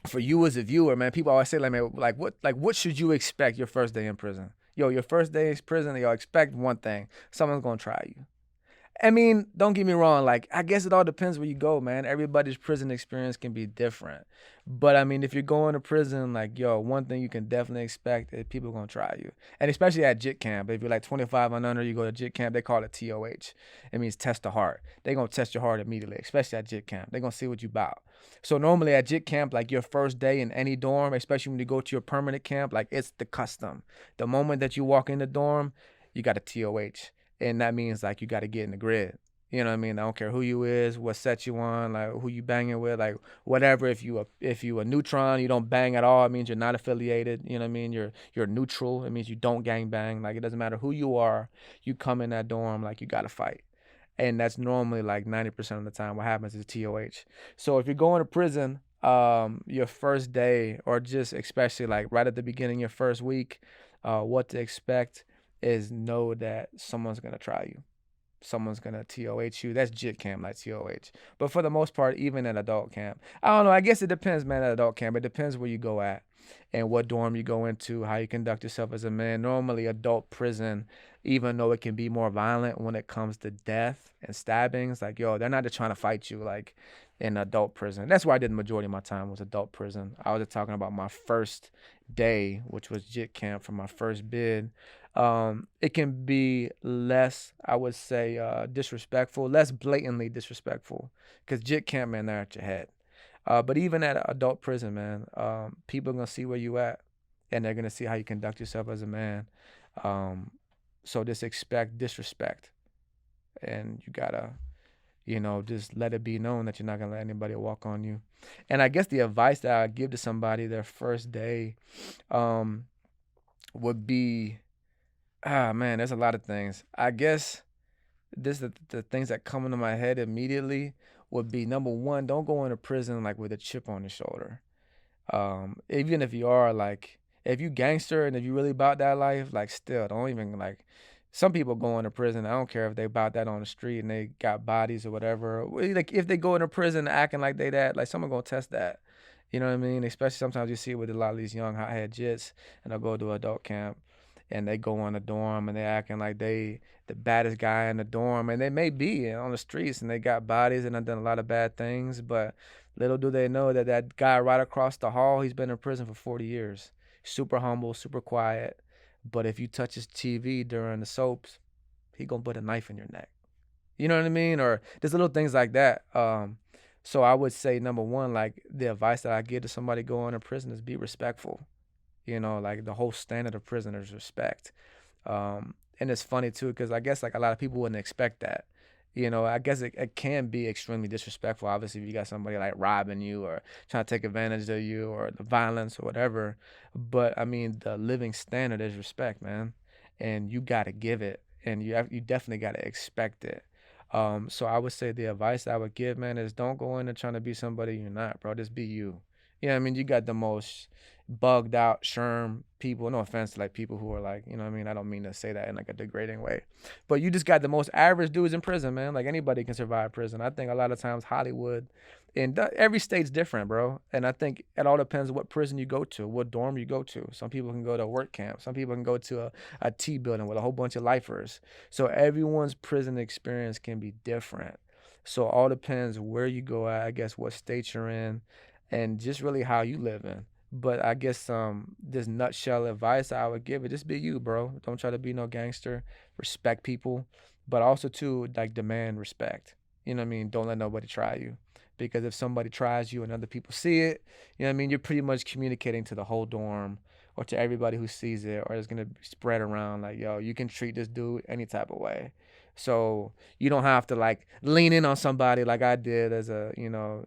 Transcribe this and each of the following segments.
for you as a viewer, man, people always say like, man, what should you expect your first day in prison? Yo, your first day in prison, yo, expect one thing: someone's gonna try you. I mean, don't get me wrong. Like, I guess it all depends where you go, man. Everybody's prison experience can be different. But I mean, if you're going to prison, like, yo, one thing you can definitely expect is people gonna try you, and especially at JIT camp. If you're like 25 and under, you go to JIT camp. They call it TOH. It means test the heart. They gonna test your heart immediately, especially at JIT camp. They gonna see what you bout. So normally at JIT camp, like your first day in any dorm, especially when you go to your permanent camp, like it's the custom. The moment that you walk in the dorm, you got a TOH, and that means like you got to get in the grid. You know what I mean? I don't care who you is, what set you on, like who you banging with, like whatever. If you a neutron, you don't bang at all. It means you're not affiliated. You know what I mean? You're neutral. It means you don't gang bang. Like it doesn't matter who you are. You come in that dorm like you got to fight, and that's normally like 90% of the time what happens is TOH. So if you're going to prison, your first day or just especially like right at the beginning, your first week, what to expect is know that someone's gonna try you. Someone's gonna TOH you. That's JIT camp, like TOH. But for the most part, even at adult camp, I don't know. I guess it depends, man. At adult camp, it depends where you go at and what dorm you go into, how you conduct yourself as a man. Normally, adult prison, even though it can be more violent when it comes to death and stabbings, like yo, they're not just trying to fight you like in adult prison. That's why I did the majority of my time was adult prison. I was just talking about my first day, which was JIT camp for my first bid. It can be less, I would say, disrespectful, less blatantly disrespectful, because JIT camp, man, they're at your head. But even at adult prison, man, people are gonna see where you at, and they're gonna see how you conduct yourself as a man. Um, so just expect disrespect, and you gotta, just let it be known that you're not gonna let anybody walk on you. And I guess the advice that I give to somebody their first day, um, would be, man, there's a lot of things. I guess this the things that come into my head immediately would be number one, don't go into prison like with a chip on your shoulder. Even if you are like, if you gangster and if you really about that life, like still don't even like. Some people go into prison. I don't care if they about that on the street and they got bodies or whatever. Like if they go into prison acting like they that, like someone gonna test that. You know what I mean? Especially sometimes you see it with a lot of these young hothead jits, and they'll go to adult camp, and they go in the dorm and they acting like they the baddest guy in the dorm, and they may be on the streets and they got bodies and have done a lot of bad things, but little do they know that that guy right across the hall, he's been in prison for 40 years. Super humble, super quiet. But if you touch his TV during the soaps, he gonna put a knife in your neck. You know what I mean? Or there's little things like that. So I would say number one, like the advice that I give to somebody going to prison is be respectful. Like the whole standard of prison is respect. And it's funny too, because I guess like a lot of people wouldn't expect that. I guess it can be extremely disrespectful. Obviously, if you got somebody like robbing you or trying to take advantage of you or the violence or whatever. But I mean, the living standard is respect, man, and you gotta give it, and you definitely gotta expect it. So I would say the advice I would give, man, is don't go in there trying to be somebody you're not, bro. Just be you. I mean, you got the most bugged out sherm people. No offense to like people who are like, you know what I mean? I don't mean to say that in like a degrading way. But you just got the most average dudes in prison, man. Like anybody can survive prison. I think a lot of times Hollywood and every state's different, bro. And I think it all depends what prison you go to, what dorm you go to. Some people can go to a work camp. Some people can go to a T building with a whole bunch of lifers. So everyone's prison experience can be different. So it all depends where you go at, I guess what state you're in, and just really how you live in. But I guess this nutshell advice I would give it, just be you, bro. Don't try to be no gangster. Respect people, but also too like demand respect. You know what I mean? Don't let nobody try you. Because if somebody tries you and other people see it, you know what I mean, you're pretty much communicating to the whole dorm or to everybody who sees it, or it's gonna spread around like, yo, you can treat this dude any type of way. So you don't have to like lean in on somebody like I did as a,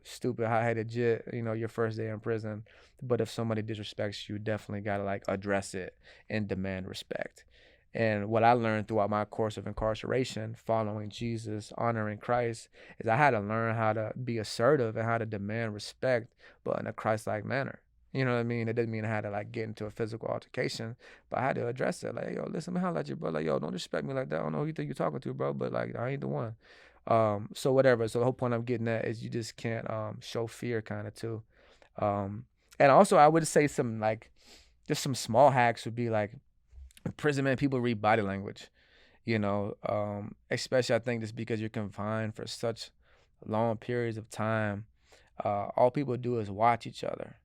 stupid hot-headed jit, your first day in prison. But if somebody disrespects you, definitely gotta like address it and demand respect. And what I learned throughout my course of incarceration, following Jesus, honoring Christ, is I had to learn how to be assertive and how to demand respect, but in a Christ-like manner. You know what I mean? It didn't mean I had to like get into a physical altercation, but I had to address it. Like, yo, listen, man, holla at you, bro. Like, yo, don't disrespect me like that. I don't know who you think you're talking to, bro, but like, I ain't the one. So whatever. So the whole point I'm getting at is you just can't show fear kind of too. Um, And also, I would say some like just some small hacks would be like in prison, man. People read body language. Especially I think just because you're confined for such long periods of time. All people do is watch each other.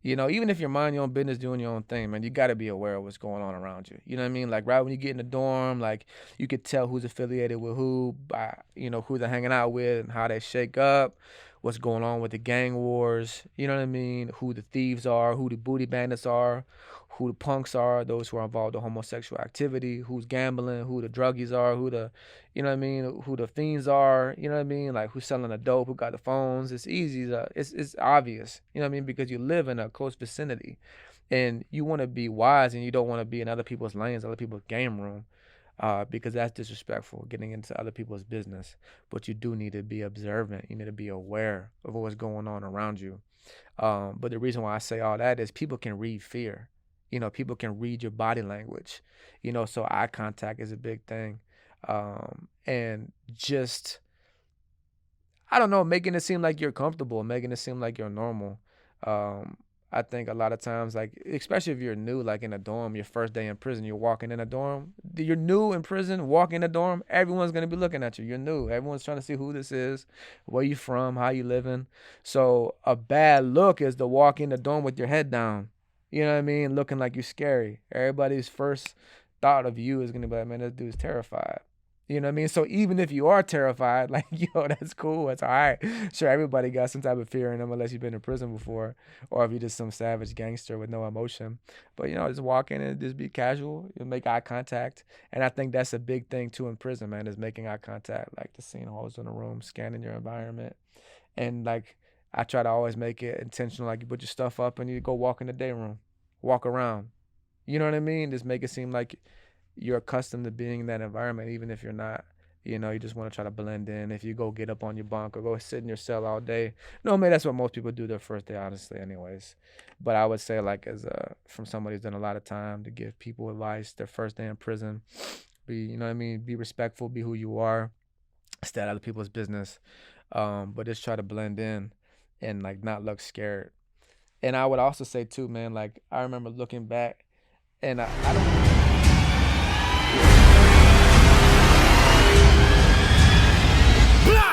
Even if you're minding your own business, doing your own thing, man, you got to be aware of what's going on around you. You know what I mean? Like right when you get in the dorm, like you could tell who's affiliated with who by, who they're hanging out with and how they shake up, what's going on with the gang wars. You know what I mean? Who the thieves are, who the booty bandits are, who the punks are, those who are involved in homosexual activity, who's gambling, who the druggies are, who the, you know what I mean, who the fiends are, you know what I mean, like who's selling the dope, who got the phones. It's easy, it's obvious, you know what I mean, because you live in a close vicinity, and you want to be wise, and you don't want to be in other people's lanes, other people's game room, because that's disrespectful, getting into other people's business. But you do need to be observant. You need to be aware of what's going on around you. But the reason why I say all that is people can read fear. People can read your body language. So eye contact is a big thing. And just, I don't know, making it seem like you're comfortable, making it seem like you're normal. I think a lot of times, like, especially if you're new, like in a dorm, your first day in prison, you're walking in a dorm, you're new in prison, walking in a dorm, everyone's going to be looking at you. You're new. Everyone's trying to see who this is, where you from, how you living. So a bad look is to walk in the dorm with your head down. You know what I mean? Looking like you're scary. Everybody's first thought of you is going to be like, man, this dude's terrified. You know what I mean? So even if you are terrified, like, that's cool. It's all right. Sure, everybody got some type of fear in them unless you've been in prison before, or if you're just some savage gangster with no emotion. But, just walk in and just be casual. You make eye contact. And I think that's a big thing, too, in prison, man, is making eye contact, like the scene holes in the room, scanning your environment. And, like, I try to always make it intentional. Like, you put your stuff up and you go walk in the day room, walk around. You know what I mean? Just make it seem like you're accustomed to being in that environment, even if you're not. You just want to try to blend in. If you go get up on your bunk or go sit in your cell all day, normally that's what most people do their first day, honestly, anyways. But I would say, like, from somebody who's done a lot of time, to give people advice their first day in prison, be be respectful, be who you are, stay out of other people's business, but just try to blend in and like not look scared. And I would also say too, man, like I remember looking back, and I don't. Blood!